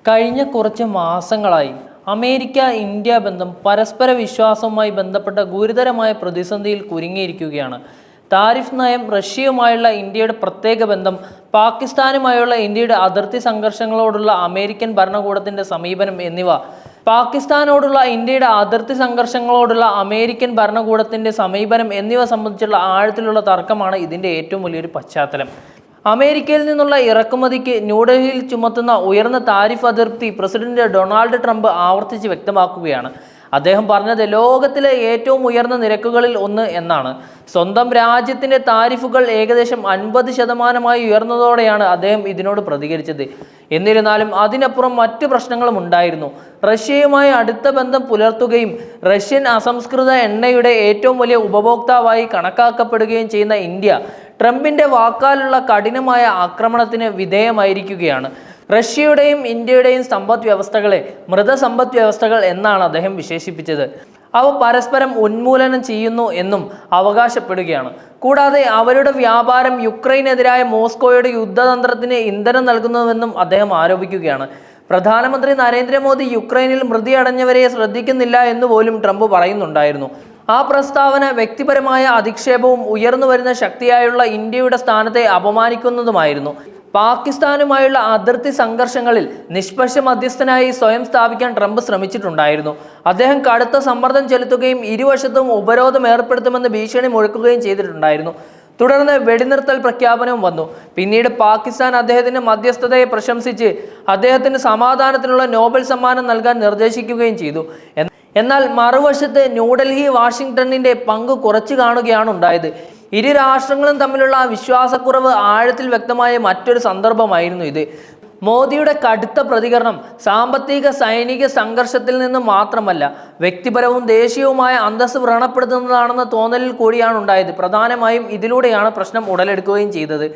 കഴിഞ്ഞ കുറച്ച് മാസങ്ങളായി അമേരിക്ക ഇന്ത്യ ബന്ധം പരസ്പര വിശ്വാസവുമായി ബന്ധപ്പെട്ട ഗുരുതരമായ പ്രതിസന്ധിയിൽ കുരുങ്ങിയിരിക്കുകയാണ്. താരിഫ് നയം, റഷ്യയുമായുള്ള ഇന്ത്യയുടെ പ്രത്യേക ബന്ധം, പാകിസ്ഥാനുമായുള്ള ഇന്ത്യയുടെ അതിർത്തി സംഘർഷങ്ങളോടുള്ള അമേരിക്കൻ ഭരണകൂടത്തിന്റെ സമീപനം എന്നിവ സംബന്ധിച്ചുള്ള ആഴത്തിലുള്ള തർക്കമാണ് ഇതിന്റെ ഏറ്റവും വലിയൊരു പശ്ചാത്തലം. അമേരിക്കയിൽ നിന്നുള്ള ഇറക്കുമതിക്ക് ന്യൂഡൽഹിയിൽ ചുമത്തുന്ന ഉയർന്ന താരിഫ് അതിർത്തി പ്രസിഡന്റ് ഡൊണാൾഡ് ട്രംപ് ആവർത്തിച്ച് വ്യക്തമാക്കുകയാണ്. അദ്ദേഹം പറഞ്ഞത് ലോകത്തിലെ ഏറ്റവും ഉയർന്ന നിരക്കുകളിൽ ഒന്ന് എന്നാണ്. സ്വന്തം രാജ്യത്തിന്റെ താരിഫുകൾ ഏകദേശം 50% ഉയർന്നതോടെയാണ് അദ്ദേഹം ഇതിനോട് പ്രതികരിച്ചത്. എന്നിരുന്നാലും അതിനപ്പുറം മറ്റു പ്രശ്നങ്ങളും ഉണ്ടായിരുന്നു. റഷ്യയുമായി അടുത്ത ബന്ധം പുലർത്തുകയും റഷ്യൻ അസംസ്കൃത എണ്ണയുടെ ഏറ്റവും വലിയ ഉപഭോക്താവായി കണക്കാക്കപ്പെടുകയും ചെയ്യുന്ന ഇന്ത്യ ട്രംപിന്റെ വാക്കാലുള്ള കഠിനമായ ആക്രമണത്തിന് വിധേയമായിരിക്കുകയാണ്. റഷ്യയുടെയും ഇന്ത്യയുടെയും സമ്പദ് വ്യവസ്ഥകളെ മൃതസമ്പദ് വ്യവസ്ഥകൾ എന്നാണ് അദ്ദേഹം വിശേഷിപ്പിച്ചത്. അവ പരസ്പരം ഉന്മൂലനം ചെയ്യുന്നു എന്നും അവകാശപ്പെടുകയാണ്. കൂടാതെ അവരുടെ വ്യാപാരം യുക്രൈനെതിരായ മോസ്കോയുടെ യുദ്ധതന്ത്രത്തിന് ഇന്ധനം നൽകുന്നുവെന്നും അദ്ദേഹം ആരോപിക്കുകയാണ്. പ്രധാനമന്ത്രി നരേന്ദ്രമോദി യുക്രൈനിൽ മൃതിയടഞ്ഞവരെ ശ്രദ്ധിക്കുന്നില്ല എന്ന് പോലും ട്രംപ് പറയുന്നുണ്ടായിരുന്നു. ആ പ്രസ്താവന വ്യക്തിപരമായ അധിക്ഷേപവും ഉയർന്നു വരുന്ന ശക്തിയായുള്ള ഇന്ത്യയുടെ സ്ഥാനത്തെ അപമാനിക്കുന്നതുമായിരുന്നു. പാകിസ്ഥാനുമായുള്ള അതിർത്തി സംഘർഷങ്ങളിൽ നിഷ്പക്ഷ മധ്യസ്ഥനായി സ്വയം സ്ഥാപിക്കാൻ ട്രംപ് ശ്രമിച്ചിട്ടുണ്ടായിരുന്നു. അദ്ദേഹം കടുത്ത സമ്മർദ്ദം ചെലുത്തുകയും ഇരുവശത്തും ഉപരോധം ഏർപ്പെടുത്തുമെന്ന് ഭീഷണി മുഴക്കുകയും ചെയ്തിട്ടുണ്ടായിരുന്നു. തുടർന്ന് വെടിനിർത്തൽ പ്രഖ്യാപനവും വന്നു. പിന്നീട് പാകിസ്ഥാൻ അദ്ദേഹത്തിന്റെ മധ്യസ്ഥതയെ പ്രശംസിച്ച് അദ്ദേഹത്തിന് സമാധാനത്തിനുള്ള നോബൽ സമ്മാനം നൽകാൻ നിർദ്ദേശിക്കുകയും ചെയ്തു. എന്നാൽ മറുവശത്ത് ന്യൂഡൽഹി വാഷിംഗ്ടണിന്റെ പങ്ക് കുറച്ചു കാണുകയാണ് ഉണ്ടായത്. ഇരു രാഷ്ട്രങ്ങളും തമ്മിലുള്ള വിശ്വാസക്കുറവ് ആഴത്തിൽ വ്യക്തമായ മറ്റൊരു സന്ദർഭമായിരുന്നു ഇത്. മോദിയുടെ കടുത്ത പ്രതികരണം സാമ്പത്തിക സൈനിക സംഘർഷത്തിൽ നിന്ന് മാത്രമല്ല, വ്യക്തിപരവും ദേശീയവുമായ അന്തസ്സ് വ്രണപ്പെടുത്തുന്നതാണെന്ന തോന്നലിൽ കൂടിയാണ് ഉണ്ടായത്. പ്രധാനമായും ഇതിലൂടെയാണ് പ്രശ്നം ഉടലെടുക്കുകയും ചെയ്തത്.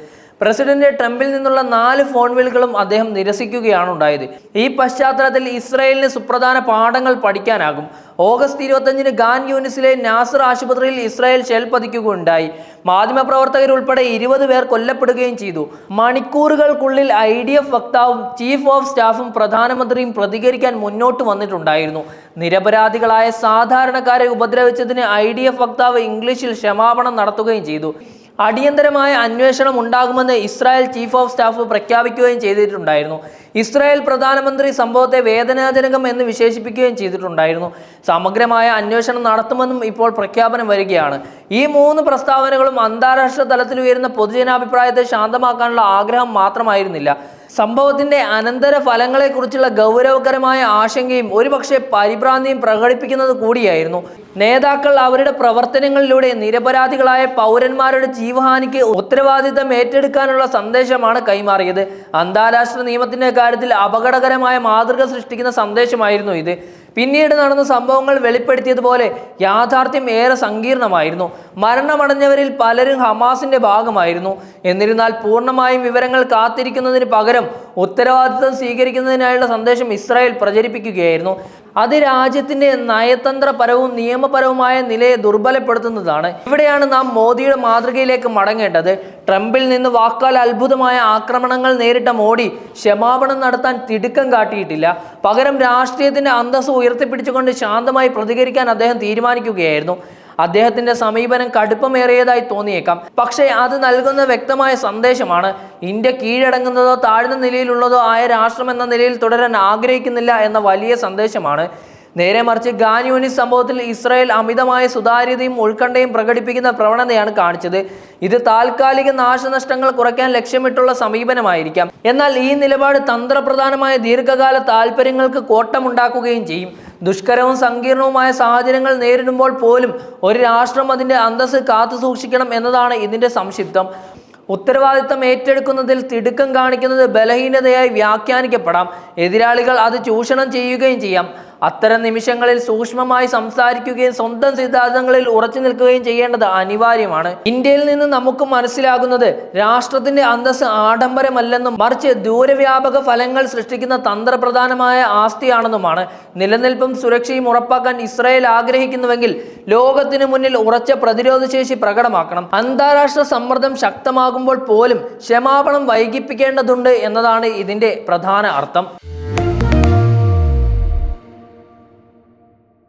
പ്രസിഡന്റ് ട്രംപിൽ നിന്നുള്ള 4 ഫോൺ വിളികളും അദ്ദേഹം നിരസിക്കുകയാണ് ഉണ്ടായത്. ഈ പശ്ചാത്തലത്തിൽ ഇസ്രായേലിന് സുപ്രധാന പാഠങ്ങൾ പഠിക്കാനാകും. ഓഗസ്റ്റ് 25-ന് ഖാൻ യൂനിസിലെ നാസർ ആശുപത്രിയിൽ ഇസ്രായേൽ ഷെൽ പതിക്കുകയുണ്ടായി. മാധ്യമപ്രവർത്തകരുൾപ്പെടെ 20 പേർ കൊല്ലപ്പെടുകയും ചെയ്തു. മണിക്കൂറുകൾക്കുള്ളിൽ IDF വക്താവും ചീഫ് ഓഫ് സ്റ്റാഫും പ്രധാനമന്ത്രിയും പ്രതികരിക്കാൻ മുന്നോട്ട് വന്നിട്ടുണ്ടായിരുന്നു. നിരപരാധികളായ സാധാരണക്കാരെ ഉപദ്രവിച്ചതിന് IDF വക്താവ് ഇംഗ്ലീഷിൽ ക്ഷമാപണം നടത്തുകയും ചെയ്തു. അടിയന്തരമായ അന്വേഷണം ഉണ്ടാകുമെന്ന് ഇസ്രായേൽ ചീഫ് ഓഫ് സ്റ്റാഫ് പ്രഖ്യാപിക്കുകയും ചെയ്തിട്ടുണ്ടായിരുന്നു. ഇസ്രായേൽ പ്രധാനമന്ത്രി സംഭവത്തെ വേദനാജനകം എന്ന് വിശേഷിപ്പിക്കുകയും ചെയ്തിട്ടുണ്ടായിരുന്നു. സമഗ്രമായ അന്വേഷണം നടത്തുമെന്നും ഇപ്പോൾ പ്രഖ്യാപനം വരികയാണ്. ഈ 3 പ്രസ്താവനകളും അന്താരാഷ്ട്ര തലത്തിൽ ഉയരുന്ന പൊതുജനാഭിപ്രായത്തെ ശാന്തമാക്കാനുള്ള ആഗ്രഹം മാത്രമായിരുന്നില്ല. സംഭവത്തിന്റെ അനന്തര ഫലങ്ങളെക്കുറിച്ചുള്ള ഗൗരവകരമായ ആശങ്കയും ഒരുപക്ഷെ പരിഭ്രാന്തിയും പ്രകടിപ്പിക്കുന്നത് കൂടിയായിരുന്നു. നേതാക്കൾ അവരുടെ പ്രവർത്തനങ്ങളിലൂടെ നിരപരാധികളായ പൗരന്മാരുടെ ജീവഹാനിക്ക് ഉത്തരവാദിത്തം ഏറ്റെടുക്കാനുള്ള സന്ദേശമാണ് കൈമാറിയത്. അന്താരാഷ്ട്ര നിയമത്തിന്റെ കാര്യത്തിൽ അപകടകരമായ മാതൃക സൃഷ്ടിക്കുന്ന സന്ദേശമായിരുന്നു ഇത്. പിന്നീട് നടന്ന സംഭവങ്ങൾ വെളിപ്പെടുത്തിയതുപോലെ യാഥാർത്ഥ്യം ഏറെ സങ്കീർണമായിരുന്നു. മരണമടഞ്ഞവരിൽ പലരും ഹമാസിന്റെ ഭാഗമായിരുന്നു. എന്നിരുന്നാൽ പൂർണ്ണമായും വിവരങ്ങൾ കാത്തിരിക്കുന്നതിന് പകരം ഉത്തരവാദിത്തം സ്വീകരിക്കുന്നതിനായുള്ള സന്ദേശം ഇസ്രായേൽ പ്രചരിപ്പിക്കുകയായിരുന്നു. അത് രാജ്യത്തിന്റെ നയതന്ത്രപരവും നിയമപരവുമായ നിലയെ ദുർബലപ്പെടുത്തുന്നതാണ്. ഇവിടെയാണ് നാം മോദിയുടെ മാതൃകയിലേക്ക് മടങ്ങേണ്ടത്. ട്രംപിൽ നിന്ന് വാക്കാൽ അത്ഭുതമായ ആക്രമണങ്ങൾ നേരിട്ട മോഡി ക്ഷമാപണം നടത്താൻ തിടുക്കം കാട്ടിയിട്ടില്ല. പകരം രാഷ്ട്രീയത്തിന്റെ അന്തസ്സ് ഉയർത്തിപ്പിടിച്ചുകൊണ്ട് ശാന്തമായി പ്രതികരിക്കാൻ അദ്ദേഹം തീരുമാനിക്കുകയായിരുന്നു. അദ്ദേഹത്തിന്റെ സമീപനം കടുപ്പമേറിയതായി തോന്നിയേക്കാം, പക്ഷേ അത് നൽകുന്ന വ്യക്തമായ സന്ദേശമാണ്. ഇന്ത്യ കീഴടങ്ങുന്നതോ താഴ്ന്ന നിലയിലുള്ളതോ ആയ രാഷ്ട്രം എന്ന നിലയിൽ തുടരാൻ ആഗ്രഹിക്കുന്നില്ല എന്ന വലിയ സന്ദേശമാണ്. നേരെ മറിച്ച് ഖാൻ യൂനിസ് സംഭവത്തിൽ ഇസ്രായേൽ അമിതമായ സുതാര്യതയും ഉത്കണ്ഠയും പ്രകടിപ്പിക്കുന്ന പ്രവണതയാണ് കാണിച്ചത്. ഇത് താൽക്കാലിക നാശനഷ്ടങ്ങൾ കുറയ്ക്കാൻ ലക്ഷ്യമിട്ടുള്ള സമീപനമായിരിക്കാം. എന്നാൽ ഈ നിലപാട് തന്ത്രപ്രധാനമായ ദീർഘകാല താൽപ്പര്യങ്ങൾക്ക് കോട്ടമുണ്ടാക്കുകയും ചെയ്യും. ദുഷ്കരവും സങ്കീർണവുമായ സാഹചര്യങ്ങൾ നേരിടുമ്പോൾ പോലും ഒരു രാഷ്ട്രം അതിൻ്റെ അന്തസ്സ് കാത്തു സൂക്ഷിക്കണം എന്നതാണ് ഇതിൻ്റെ സംക്ഷിപ്തം. ഉത്തരവാദിത്തം ഏറ്റെടുക്കുന്നതിൽ തിടുക്കം കാണിക്കുന്നത് ബലഹീനതയായി വ്യാഖ്യാനിക്കപ്പെടാം. എതിരാളികൾ അത് ചൂഷണം ചെയ്യുകയും ചെയ്യാം. അത്തരം നിമിഷങ്ങളിൽ സൂക്ഷ്മമായി സംസാരിക്കുകയും സ്വന്തം സിദ്ധാന്തങ്ങളിൽ ഉറച്ചു നിൽക്കുകയും ചെയ്യേണ്ടത് അനിവാര്യമാണ്. ഇന്ത്യയിൽ നിന്ന് നമുക്ക് മനസ്സിലാകുന്നത് രാഷ്ട്രത്തിന്റെ അന്തസ്സ് ആഡംബരമല്ലെന്നും മറിച്ച് ദൂരവ്യാപക ഫലങ്ങൾ സൃഷ്ടിക്കുന്ന തന്ത്രപ്രധാനമായ ആസ്തിയാണെന്നുമാണ്. നിലനിൽപ്പും സുരക്ഷയും ഉറപ്പാക്കാൻ ഇസ്രായേൽ ആഗ്രഹിക്കുന്നുവെങ്കിൽ ലോകത്തിന് മുന്നിൽ ഉറച്ച പ്രതിരോധശേഷി പ്രകടമാക്കണം. അന്താരാഷ്ട്ര സമ്മർദ്ദം ശക്തമാകുമ്പോൾ പോലും ക്ഷമാപണം വൈകിപ്പിക്കേണ്ടതുണ്ട് എന്നതാണ് ഇതിന്റെ പ്രധാന അർത്ഥം.